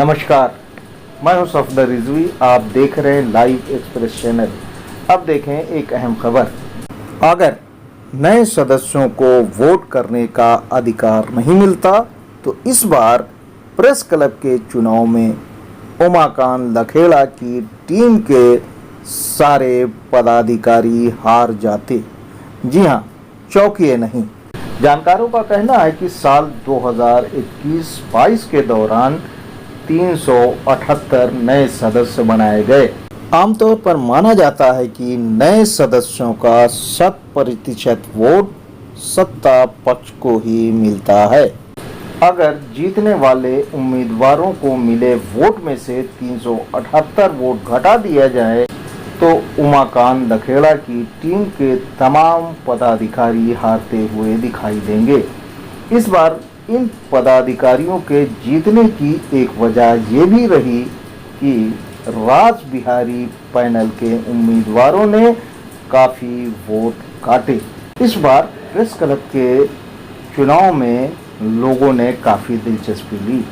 नमस्कार, मैं हूं सफदर रिजवी। आप देख रहे हैं लाइव एक्सप्रेस चैनल। अब देखें एक अहम खबर। अगर नए सदस्यों को वोट करने का अधिकार नहीं मिलता तो इस बार प्रेस क्लब के चुनाव में उमाकांत लखेड़ा की टीम के सारे पदाधिकारी हार जाते। जी हां, चौंकिए नहीं। जानकारों का कहना है कि साल 2021-22 के दौरान 378 नए सदस्य बनाए गए। आमतौर पर माना जाता है कि नए सदस्यों का 100% वोट सत्ता पक्ष को ही मिलता है। अगर जीतने वाले उम्मीदवारों को मिले वोट में से 378 वोट घटा दिया जाए तो उमाकांत लखेड़ा की टीम के तमाम पदाधिकारी हारते हुए दिखाई देंगे। इस बार इन पदाधिकारियों के जीतने की एक वजह ये भी रही कि राज बिहारी पैनल के उम्मीदवारों ने काफ़ी वोट काटे। इस बार प्रेस क्लब के चुनाव में लोगों ने काफ़ी दिलचस्पी ली,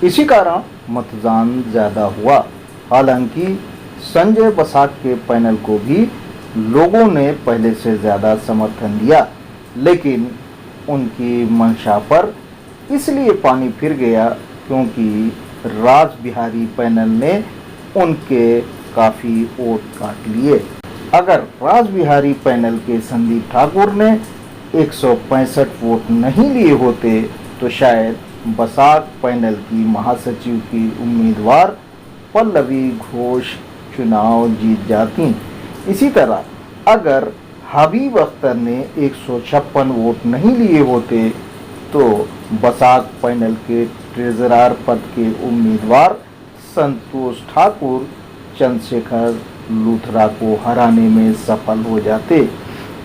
इसी कारण मतदान ज़्यादा हुआ। हालांकि संजय बसाक के पैनल को भी लोगों ने पहले से ज़्यादा समर्थन दिया, लेकिन उनकी मंशा पर इसलिए पानी फिर गया क्योंकि राज बिहारी पैनल ने उनके काफ़ी वोट काट लिए। अगर राज बिहारी पैनल के संदीप ठाकुर ने 165 वोट नहीं लिए होते तो शायद बसाक पैनल की महासचिव की उम्मीदवार पल्लवी घोष चुनाव जीत जाती। इसी तरह अगर हबीब अख्तर ने 156 वोट नहीं लिए होते तो बसाक पैनल के ट्रेजरर पद के उम्मीदवार संतोष ठाकुर चंद्रशेखर लूथरा को हराने में सफल हो जाते।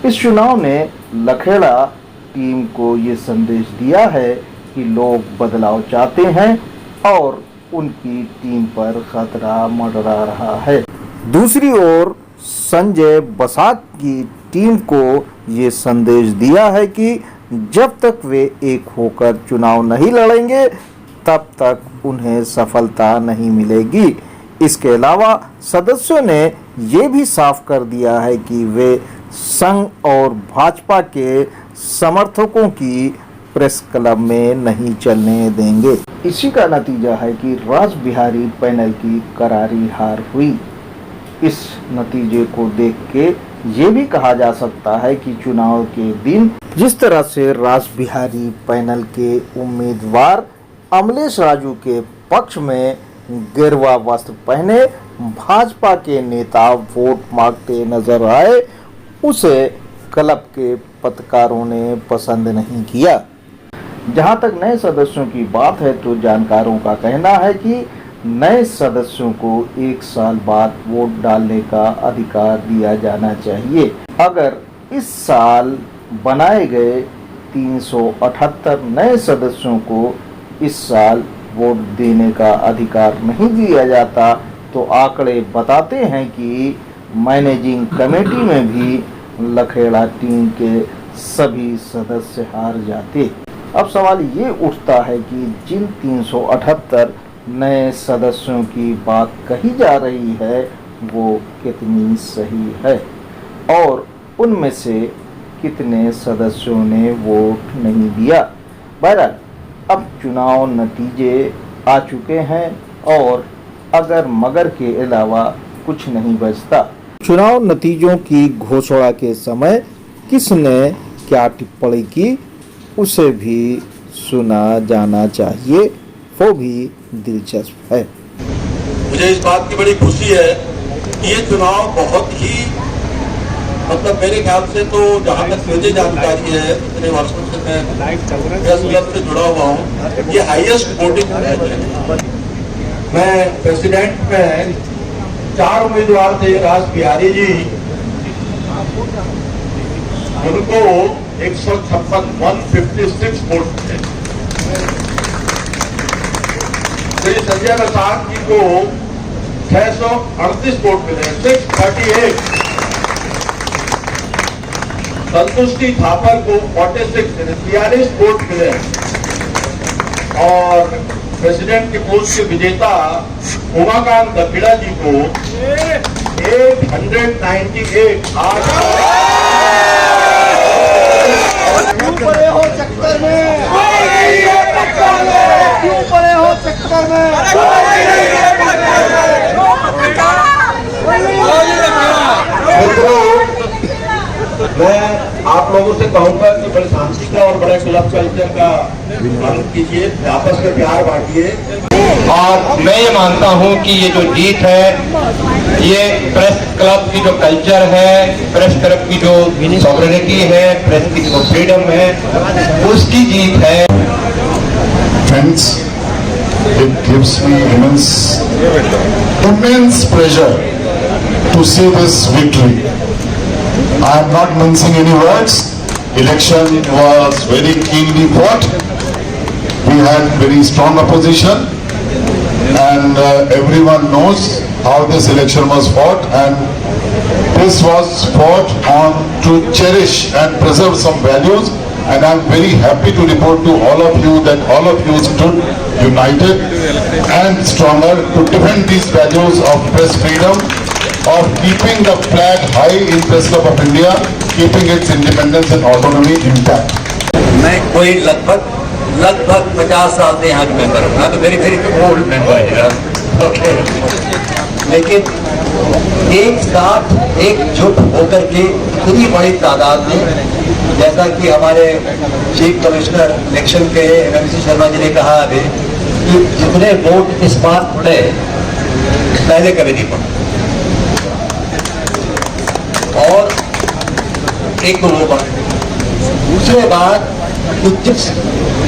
इस चुनाव ने लखेड़ा टीम को ये संदेश दिया है कि लोग बदलाव चाहते हैं और उनकी टीम पर खतरा मंडरा रहा है। दूसरी ओर संजय बसाक की टीम को ये संदेश दिया है कि जब तक वे एक होकर चुनाव नहीं लड़ेंगे तब तक उन्हें सफलता नहीं मिलेगी। इसके अलावा सदस्यों ने ये भी साफ कर दिया है कि वे संघ और भाजपा के समर्थकों की प्रेस क्लब में नहीं चलने देंगे। इसी का नतीजा है कि राज बिहारी पैनल की करारी हार हुई। इस नतीजे को देख के ये भी कहा जा सकता है कि चुनाव के दिन जिस तरह से राज बिहारी पैनल के उम्मीदवार अमलेश राजू के पक्ष में गेरुआ वस्त्र पहने भाजपा के नेता वोट मांगते नजर आए, उसे क्लब के पत्रकारों ने पसंद नहीं किया। जहां तक नए सदस्यों की बात है तो जानकारों का कहना है कि नए सदस्यों को 1 साल बाद वोट डालने का अधिकार दिया जाना चाहिए। अगर इस साल बनाए गए 378 नए सदस्यों को इस साल वोट देने का अधिकार नहीं दिया जाता तो आंकड़े बताते हैं कि मैनेजिंग कमेटी में भी लखेड़ा टीम के सभी सदस्य हार जाते। अब सवाल ये उठता है कि जिन 378 नए सदस्यों की बात कही जा रही है वो कितनी सही है और उनमें से कितने सदस्यों ने वोट नहीं दिया। बहरहाल अब चुनाव नतीजे आ चुके हैं और अगर मगर के अलावा कुछ नहीं बचता। चुनाव नतीजों की घोषणा के समय किसने क्या टिप्पणी की उसे भी सुना जाना चाहिए, वो भी दिलचस्प है। मुझे इस बात की बड़ी खुशी है कि ये चुनाव बहुत ही मेरे ख्याल से तो जहाँ तक मुझे जानकारी है, इतने वर्षों से मैं प्रेस क्लब से जुड़ा हुआ हूँ, ये हाईएस्ट वोटिंग है। मैं प्रेसिडेंट में 4 उम्मीदवार थे। राज बिहारी जी, उनको 156 वोट थे। श्री संजय बसाक जी को 638 वोट मिले, 638। संतुष्टि थापर को 46 वोट मिले और प्रेसिडेंट के पोस्ट के विजेता उमाकांत दबिड़ा जी को 898 क्यों पड़े हो चक्कर में? क्यों पड़े हो चक्कर में? मैं आप लोगों से कहूंगा कि बड़े शांति का और बड़े क्लब कल्चर का पालन कीजिए, आपस में प्यार बांटिए। और मैं ये मानता हूं कि ये जो जीत है ये प्रेस क्लब की जो कल्चर है, प्रेस क्लब की जो सॉवरेनिटी है, प्रेस की जो फ्रीडम है, उसकी जीत है। Friends, it gives me immense pleasure to see this victory. I am not mincing any words. Election was very keenly fought. We had very strong opposition, and everyone knows how this election was fought, and this was fought on to cherish and preserve some values. And I am very happy to report to all of you that all of you stood united and stronger to defend these values of press freedom, of keeping the flag high in Press Club of India, keeping its independence and autonomy intact. मैं कोई लगभग 50 साल से यहाँ का member हूँ, तो very very old member है। ओके, लेकिन एक साथ एकजुट होकर के इतनी बड़ी तादाद में, जैसा कि हमारे चीफ कमिश्नर इलेक्शन के MC शर्मा जी ने कहा अभी कि जितने वोट इस बार पड़े पहले कभी नहीं पड़े, और एक तो वो बात। दूसरे बात, जिस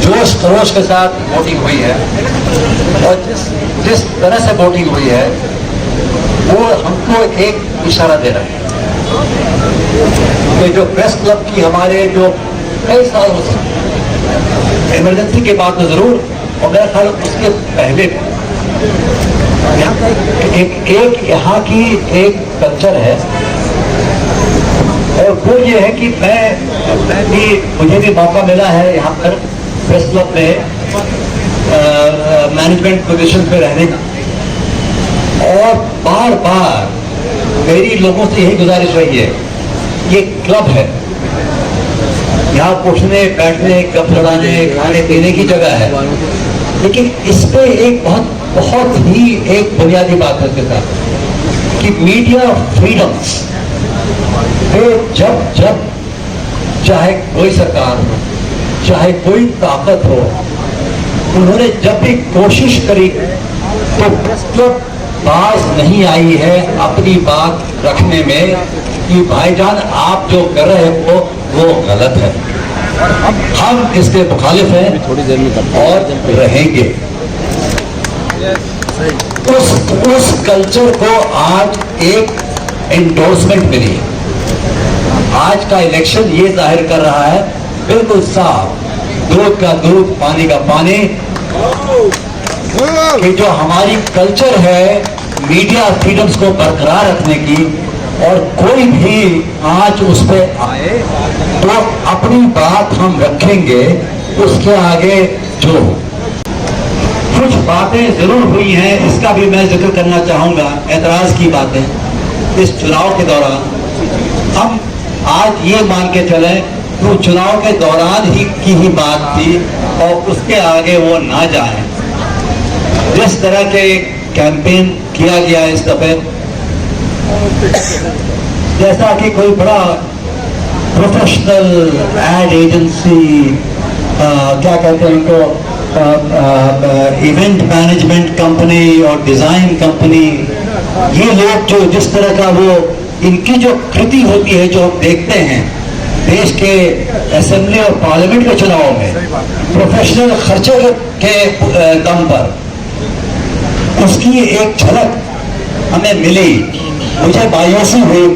जोश खरोश के साथ वोटिंग हुई है और जिस तरह से वोटिंग हुई है वो हमको एक इशारा दे रहा है कि जो प्रेस क्लब की हमारे जो कई साल इमरजेंसी के बाद तो जरूर, और मेरा ख्याल उसके पहले यहाँ की एक कल्चर है, और वो ये है कि मुझे भी मौका मिला है यहाँ पर प्रेस क्लब में मैनेजमेंट पोजीशन पे रहने का, और बार बार मेरी लोगों से यही गुजारिश रही है, ये क्लब है, यहाँ उठने बैठने गप लड़ाने खाने पीने की जगह है, लेकिन इस पे एक बहुत ही एक बुनियादी बात है इसके साथ कि मीडिया फ्रीडम जब चाहे कोई सरकार हो, चाहे कोई ताकत हो, उन्होंने जब भी कोशिश करी तो प्रेस क्लब बाज नहीं आई है अपनी बात रखने में कि भाईजान आप जो कर रहे हो वो गलत है, हम इसके मुखालिफ हैं और रहेंगे। उस कल्चर को आज एक एंडोर्समेंट मिली है। आज का इलेक्शन ये जाहिर कर रहा है बिल्कुल साफ, दूध का दूध पानी का पानी, कि जो हमारी कल्चर है मीडिया फ्रीडम्स को बरकरार रखने की, और कोई भी आज उस पे आए तो अपनी बात हम रखेंगे, उसके आगे जो कुछ बातें जरूर हुई हैं इसका भी मैं जिक्र करना चाहूंगा, एतराज की बातें इस चुनाव के दौरान। हम आज ये मान के चले तो चुनाव के दौरान की ही बात थी और उसके आगे वो ना जाए। जिस तरह के कैंपेन किया गया इस दफे, जैसा कि कोई बड़ा प्रोफेशनल एड एजेंसी, क्या कहते हैं उनको, इवेंट मैनेजमेंट कंपनी और डिजाइन कंपनी, ये लोग जो जिस तरह का वो इनकी जो कृति होती है जो हम देखते हैं देश के असेंबली और पार्लियामेंट के चुनाव में प्रोफेशनल खर्चे के दम पर, उसकी एक झलक हमें मिली। मुझे मायूसी हुई,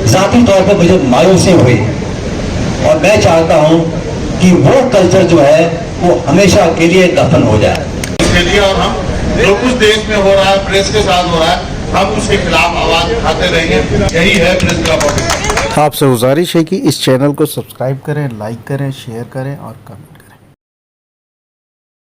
जाती तौर पर मुझे मायूसी हुई, और मैं चाहता हूं कि वो कल्चर जो है वो हमेशा के लिए दफन हो जाए। इसके लिए और हम जो कुछ देश में हो रहा है, प्रेस के साथ हो रहा है, हम उसके खिलाफ आवाज उठाते रहेंगे। यही है प्रेस क्लब ऑफ इंडिया। आपसे गुजारिश है कि इस चैनल को सब्सक्राइब करें, लाइक करें, शेयर करें और कमेंट